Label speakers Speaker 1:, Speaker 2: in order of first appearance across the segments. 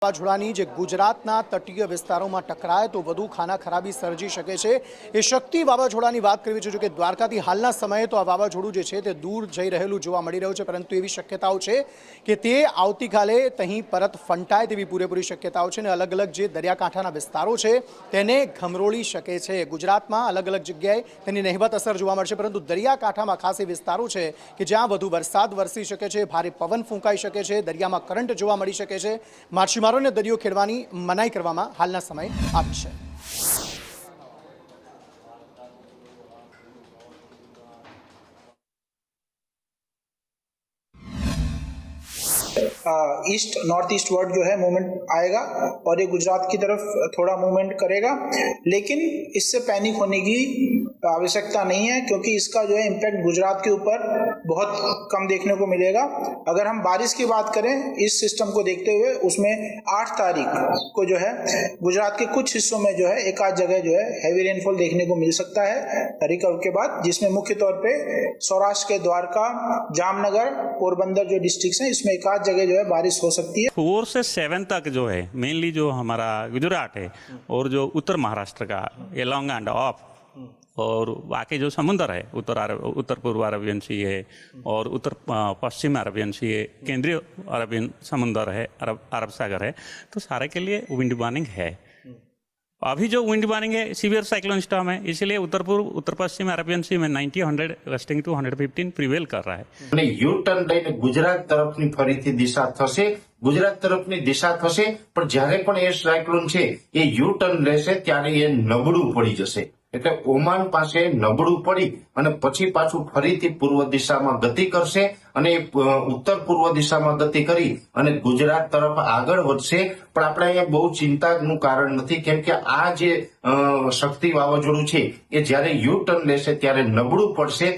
Speaker 1: વાવાઝોડાની જે ગુજરાતના તટીય વિસ્તારોમાં ટકરાય તો વધુ ખાનાખરાબી સર્જી શકે છે। એ શક્તિ વાવાઝોડાની વાત કરવી છે, જો કે દ્વારકાથી હાલના સમયે તો આ વાવાઝોડું જે છે તે દૂર જઈ રહેલું જોવા મળી રહ્યું છે, પરંતુ એવી શક્યતાઓ છે કે તે આવતીકાલે તહીં પરત ફંટાય તેવી પૂરેપૂરી શક્યતાઓ છે અને અલગ અલગ જે દરિયાકાંઠાના વિસ્તારો છે તેને ગમરોળી શકે છે। ગુજરાતમાં અલગ અલગ જગ્યાએ તેની નહિવત અસર જોવા મળશે, પરંતુ દરિયાકાંઠામાં ખાસ એ વિસ્તારો છે કે જ્યાં વધુ વરસાદ વરસી શકે છે, ભારે પવન ફૂંકાઈ શકે છે, દરિયામાં કરંટ જોવા મળી શકે છે। માછીમારોને દરિયો ખેડવાની મનાઈ કરવામાં હાલના સમયે આવી છે।
Speaker 2: ईस्ट नॉर्थ ईस्ट वर्ड जो है मूवमेंट आएगा और ये गुजरात की तरफ थोड़ा मूवमेंट करेगा, लेकिन इससे पैनिक होने की आवश्यकता नहीं है क्योंकि इसका जो है इम्पैक्ट गुजरात के ऊपर बहुत कम देखने को मिलेगा। अगर हम बारिश की बात करें इस सिस्टम को देखते हुए, उसमें 8 तारीख को जो है गुजरात के कुछ हिस्सों में जो है एक आध जगह जो है हैवी रेनफॉल देखने को मिल सकता है रिकवर के बाद, जिसमें मुख्य तौर पे सौराष्ट्र के द्वारका, जामनगर, पोरबंदर जो डिस्ट्रिक्ट हैं इसमें एक आध जगह जो है बारिश हो सकती है।
Speaker 3: 4 से 7 तक जो है मेनली जो हमारा गुजरात है और जो उत्तर महाराष्ट्र का ये लॉन्ग एंड ऑफ और बाकी जो समुद्र है उत्तर पूर्व अरबियन सी है और उत्तर पश्चिम अरबियन सी है, केंद्रीय अरबियन समुद्र है, अरब सागर है, तो सारे के लिए विंड वार्निंग है। अभी जो विंड वार्निंग है सीवियर साइक्लोन स्टॉर्म है, इसलिए उत्तर पूर्व उत्तर पश्चिम अरबियन सी में 90-100 वेस्टिंग टू 115 प्रिवेल कर रहा है।
Speaker 4: यू टर्न लईने गुजरात तरफनी फरीथी दिशा थशे, गुजरात तरफनी दिशा थशे, पण ज्यारे पण ए साइक्लोन छे ए यू टर्न लेशे त्यारे ए नबळું पड़ी जशे, એટલે ઓમાન પાસે નબળું પડી અને પછી પાછું ફરીથી પૂર્વ દિશામાં ગતિ કરશે અને ઉત્તર પૂર્વ દિશામાં ગતિ કરી અને ગુજરાત તરફ આગળ વધશે। પણ આપણે અહીંયા બહુ ચિંતાનું કારણ નથી, કેમ કે આ જે શક્તિ વાવાઝોડું છે એ જ્યારે યુ ટર્ન લેશે ત્યારે નબળું પડશે।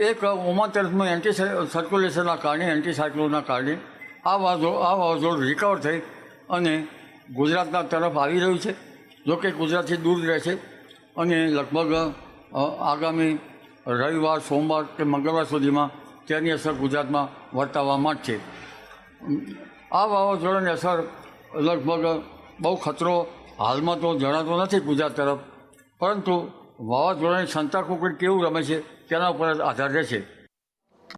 Speaker 5: એક ઓમાન તરફનું એન્ટી સર્ક્યુલેશનના કારણે, એન્ટી સાયક્લોનના કારણે આ વાવાઝોડું રિકવર થઈ અને ગુજરાતના તરફ આવી રહ્યું છે। જોકે ગુજરાતથી દૂર રહેશે અને લગભગ આગામી રવિવાર, સોમવાર કે મંગળવાર સુધીમાં તેની અસર ગુજરાતમાં વર્તાવા માંડશે। આ વાવાઝોડાની અસર લગભગ બહુ ખતરો હાલમાં તો જણાતો નથી ગુજરાત તરફ, પરંતુ વાવાઝોડાની સંતાકુકડી કેવું રમે છે તેના ઉપર આધાર રહેશે।